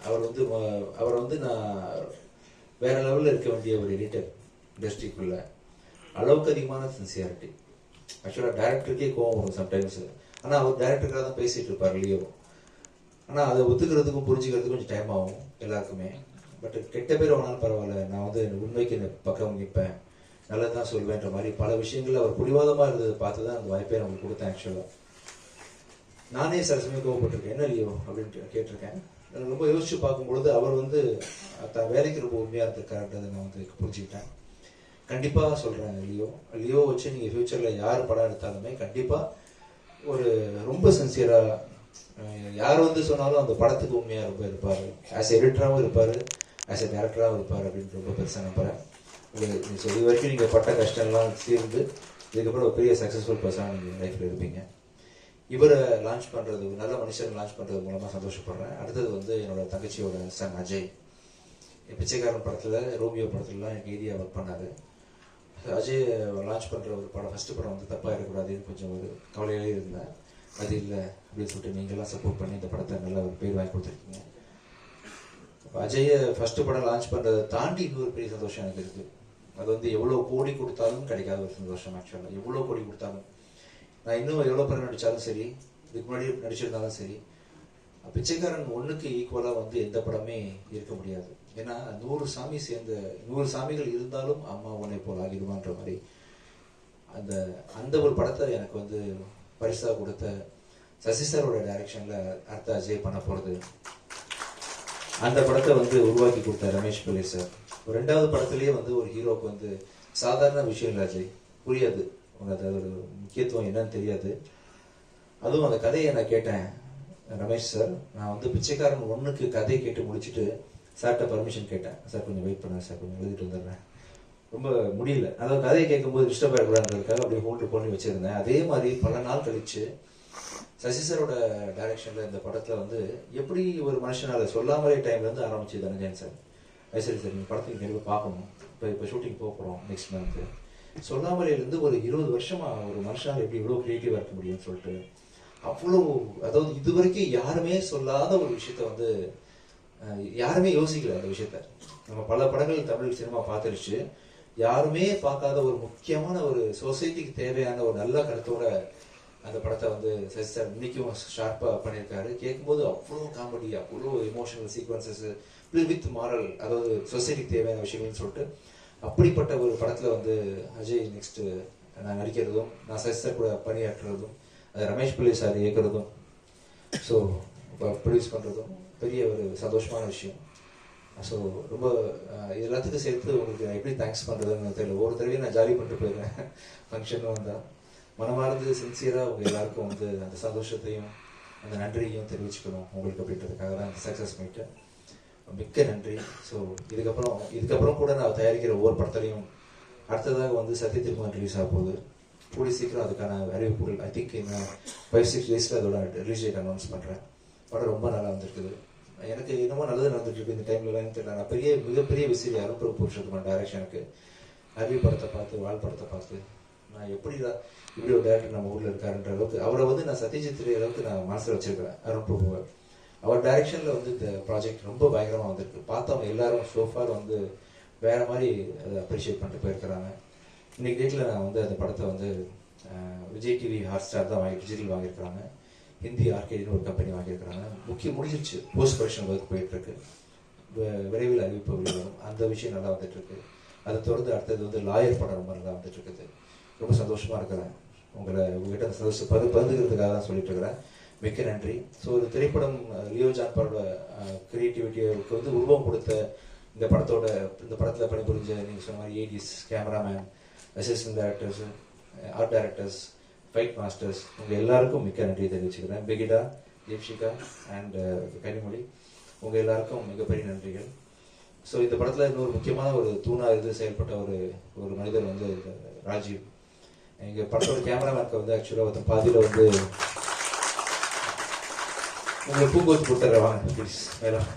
அவர் வந்து நான் வேற லெவலில் இருக்க வேண்டிய ஒரு எடிட்டர் இண்டஸ்ட்ரிக்குள்ள. அளவுக்கு அதிகமான சின்சியாரிட்டி. ஆக்சுவலாக டேரக்டருக்கே கோவம் வரும் சம்டைம்ஸ். ஆனால் அவர் டேரக்டருக்காக தான் பேசிகிட்டு இருப்பார் லியோ. ஆனால் அதை ஒத்துக்கிறதுக்கும் புரிஞ்சுக்கிறதுக்கும் கொஞ்சம் டைம் ஆகும் எல்லாருக்குமே. பட் கெட்ட பேர் வேணாலும் பரவாயில்ல, நான் வந்து உண்மைக்கு இந்த பக்கம் நிற்பேன், நல்லது தான் சொல்வேன்ற மாதிரி பல விஷயங்கள் அவர் புடிவாதமாக இருந்ததை பார்த்து தான் அந்த வாய்ப்பை நம்மளுக்கு கொடுத்தேன். ஆக்சுவலாக நானே சில சமயம் கோவப்பட்டிருக்கேன், என்ன லியோ அப்படின்ட்டு கேட்டிருக்கேன். ரொம்ப யோசிச்சு பார்க்கும்பொழுது அவர் வந்து தன் வேலைக்கு ரொம்ப உண்மையாக இருந்திருக்காருன்றதை நான் வந்து புரிஞ்சுக்கிட்டேன். கண்டிப்பாக சொல்கிறேன், லியோ வச்சு நீங்கள் ஃப்யூச்சரில் யார் படம் எடுத்தாலுமே கண்டிப்பாக ஒரு ரொம்ப சின்சியராக யார் வந்து சொன்னாலும் அந்த படத்துக்கு உண்மையாக ரொம்ப இருப்பார். ஆஸ் எடிட்டராகவும் இருப்பார், ஆஸ் எ டேரக்டராகவும் இருப்பார் அப்படின்னு ரொம்ப பெருசாக நம்புகிறேன். இது வரைக்கும் நீங்கள் பட்ட கஷ்டம்லாம் தீர்ந்து இதுக்கப்புறம் ஒரு பெரிய சக்ஸஸ்ஃபுல் பர்சனாக நீங்கள் லைஃப்பில் இருப்பீங்க. இவரை லான்ச் பண்ணுறது, நல்ல மனுஷன் லான்ச் பண்ணுறது மூலமாக சந்தோஷப்படுறேன். அடுத்தது வந்து என்னோட தங்கச்சியோட சன் அஜய். பிச்சைக்காரன் படத்தில், ரோமியோ படத்துலலாம் எனக்கு ஏரியா ஒர்க் பண்ணார். அஜய் லான்ச் பண்ணுற ஒரு படம், ஃபஸ்ட்டு படம் வந்து தப்பாக இருக்கக்கூடாதுன்னு கொஞ்சம் ஒரு கவலையிலே இருந்தேன். அது இல்லை அப்படின்னு சொல்லிட்டு நீங்கள்லாம் சப்போர்ட் பண்ணி இந்த படத்தை நல்லா ஒரு பேர் வாங்கி கொடுத்துருக்கீங்க. அஜயை ஃபஸ்ட்டு படம் லான்ச் பண்ணுறதை தாண்டி இன்னொரு பெரிய சந்தோஷம் எனக்கு இருக்குது. அது வந்து எவ்வளோ கோடி கொடுத்தாலும் கிடைக்காத ஒரு சந்தோஷம். ஆக்சுவலாக எவ்வளோ கோடி கொடுத்தாலும், நான் இன்னும் எவ்வளோ பேர் நடித்தாலும் சரி, இதுக்கு முன்னாடி நடிச்சிருந்தாலும் சரி, பிச்சைக்காரன் 1க்கு ஈக்குவலாக வந்து எந்த படமே இருக்க முடியாது. ஏன்னா 100 சாமி சேர்ந்த 100 சாமிகள் இருந்தாலும் அம்மா உன்னை போல் ஆகிடுவான்ற மாதிரி அந்த ஒரு படத்தை எனக்கு வந்து பரிசாக கொடுத்த சசி சாரோட டைரக்ஷனில் அடுத்த அஜய் பண்ண போகிறது. அந்த படத்தை வந்து உருவாக்கி கொடுத்த ரமேஷ் பிள்ளை சார். 2வது படத்துலேயே வந்து ஒரு ஹீரோக்கு வந்து சாதாரண விஷயம் இல்லை அஜய், புரியாது, உங்களுக்கு அதோட முக்கியத்துவம் என்னன்னு தெரியாது. அதுவும் அந்த கதையை நான் கேட்டேன் ரமேஷ் சார். நான் வந்து பிச்சைக்காரன் 1க்கு கதையை கேட்டு முடிச்சுட்டு சார்கிட்ட பர்மிஷன் கேட்டேன். சார் கொஞ்சம் வெயிட் பண்ணேன் சார், கொஞ்சம் எழுதிட்டு வந்துடுறேன், ரொம்ப முடியல, அதாவது கதையை கேட்கும்போது டிஸ்டர்ப் ஆகிடக்கூடாதுன்றதுக்காக அப்படியே ஹோல்டு பண்ணி வச்சுருந்தேன். அதே மாதிரி பல நாள் கழிச்சு சசி சாரோட டைரக்ஷனில் இந்த படத்தில் வந்து எப்படி ஒரு மனுஷனால சொல்லாமலே டைம்லேருந்து ஆரம்பிச்சு தனஞ்சயன் சார், சரி சார் நீங்கள் படத்துக்கு கண்டிப்பாக பார்க்கணும், இப்போ ஷூட்டிங் போகிறோம் நெக்ஸ்ட் மந்த்து, சொல்லாமலேருந்து ஒரு 20 வருஷமாக ஒரு மனுஷனால் எப்படி இவ்வளோ க்ரியேட்டிவாக இருக்க முடியும்னு சொல்லிட்டு அவ்வளோ, அதாவது இது வரைக்கும் யாருமே சொல்லாத ஒரு விஷயத்த வந்து யாருமே யோசிக்கல. அந்த விஷயத்த நம்ம பல படங்கள் தமிழ் சினிமா பார்த்துருச்சு, யாருமே பார்க்காத ஒரு முக்கியமான ஒரு சொசைட்டிக்கு தேவையான ஒரு நல்ல கருத்தோட அந்த படத்தை வந்து சசி சார் இன்னைக்கும் ஷார்ப்பாக பண்ணியிருக்காரு. கேட்கும்போது அவ்வளோ காமெடி, அவ்வளோ எமோஷனல் சீக்வன்சஸ் வித் மாரல், அதாவது சொசைட்டிக்கு தேவையான விஷயங்கள்னு சொல்லிட்டு அப்படிப்பட்ட ஒரு படத்தில் வந்து அஜய் நெக்ஸ்ட்டு நான் நடிக்கிறதும், நான் சசி சார் கூட பணியாற்றுறதும், அது ரமேஷ் பிள்ளை சார் இயக்குறதும், ஸோ ப்ரொடியூஸ் பண்ணுறதும் பெரிய ஒரு சந்தோஷமான விஷயம். ஸோ ரொம்ப எல்லாத்துக்கும் சேர்த்து உங்களுக்கு எப்படி தேங்க்ஸ் பண்ணுறதுன்னு தெரியல. ஒரு தடவையும் நான் ஜாலி பண்ணிட்டு போயிடுறேன் ஃபங்க்ஷன் வந்தால். மனமார்ந்து சின்சியராக உங்கள் எல்லாருக்கும் வந்து அந்த சந்தோஷத்தையும் அந்த நன்றியையும் தெரிவிச்சுக்கணும் உங்களுக்கு அப்படின்றதுக்காக தான் அந்த சக்ஸஸ் மீட்டு. மிக்க நன்றி. ஸோ இதுக்கப்புறம் கூட நான் தயாரிக்கிற ஒவ்வொரு படத்துலையும் அடுத்ததாக வந்து சத்தியத்திருமகன் ரிலீஸ் ஆக போகுது. கூடி சீக்கிரம் அதுக்கான அறிவிப்புகள் ஐ திங்க் இன்னும் 5-6 டேஸில் அதோட ரிலீஸ் டேட் அனௌன்ஸ் பண்ணுறேன். படம் ரொம்ப நல்லா வந்திருக்குது. எனக்கு இன்னமும் நல்லது நடந்துட்டு இருக்கு இந்த டைம்லலாம் தெரியல. நான் மிகப்பெரிய விசிறி அருண்பிரபு புருஷோத்தமன் டைரக்ஷனுக்கு அறிவு படத்தை பார்த்து, வாழ் படத்தை பார்த்து நான் இப்படி ஒரு டேரக்டர் நம்ம ஊரில் இருக்காருன்ற அளவுக்கு அவரை வந்து நான் சத்யஜித் ரே அளவுக்கு நான் மனசில் வச்சிருக்கிறேன். அருண்பிரபுவை அவர் டைரக்ஷனில் வந்து இந்த ப்ராஜெக்ட் ரொம்ப பயங்கரமாக வந்திருக்கு. பார்த்தவங்க எல்லாரும் சோஃபார் வந்து வேற மாதிரி அதை அப்ரிஷியேட் பண்ணிட்டு போயிருக்கிறாங்க. இன்னைக்கு டேட்டில் நான் வந்து அந்த படத்தை வந்து விஜய் டிவி ஹாட் ஸ்டார் தான் டிஜிட்டல் வாங்கியிருக்கிறாங்க. ஹிந்தி ஆர்கேடின்னு ஒரு கம்பெனி வாங்கியிருக்கிறாங்க. முடிஞ்சிருச்சு, போஸ்ட் ப்ரொடக்ஷன் ஒர்க் போயிட்டுருக்கு. விரைவில் அறிவிப்பு வெளிவரும். அந்த விஷயம் நல்லா வந்துட்டுருக்கு. அதை தொடர்ந்து அடுத்தது வந்து லாயர் படம் ரொம்ப நல்லா வந்துட்டு இருக்குது. ரொம்ப சந்தோஷமாக இருக்கிறேன். உங்ககிட்ட அந்த சந்தோஷம் பகிர்ந்துக்கிறதுக்காக தான் சொல்லிட்டு இருக்கிறேன். மிக்க நன்றி. ஸோ ஒரு திரைப்படம் லியோ ஜான் பாலோட கிரியேட்டிவிட்டிக்கு வந்து உருவம் கொடுத்த இந்த படத்தில் பணிபுரிஞ்ச நீங்கள் சொன்ன மாதிரி ADs, cameraman, assistant directors, art directors, fight masters, உங்கள் எல்லாருக்கும் மிக்க நன்றி தெரிவிச்சுக்கிறேன். பெகிடா, தீப்ஷிகா அண்ட் கனிமொழி, உங்கள் எல்லாருக்கும் மிகப்பெரிய நன்றிகள். ஸோ இந்த படத்தில் இன்னொரு முக்கியமான ஒரு தூணாக செயல்பட்ட ஒரு மனிதர் வந்து ராஜீவ். எங்கள் படத்தோட கேமராமேனுக்கு வந்து ஆக்சுவலாக வந்து பாதியில் வந்து உங்களை பூங்கோத்து கொடுத்துட்றவாங்க ப்ளீஸ் மேடம்.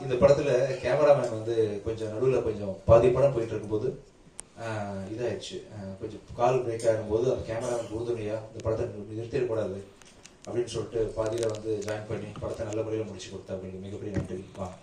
இந்த படத்தில் கேமராமேன் வந்து கொஞ்சம் நடுவில் கொஞ்சம் பாதி படம் போயிட்டு இருக்கும்போது இதாகிடுச்சு, கொஞ்சம் கால் பிரேக் ஆகும்போது அந்த கேமராமேன் உறுதுணையாக இந்த படத்தை நிறுத்திடக்கூடாது, அப்படின்னு சொல்லிட்டு பாதியில் வந்து ஜாயின் பண்ணி படத்தை நல்ல முறையில் முடிச்சு கொடுத்தா. அவங்களுக்கு மிகப்பெரிய நன்றி. வா.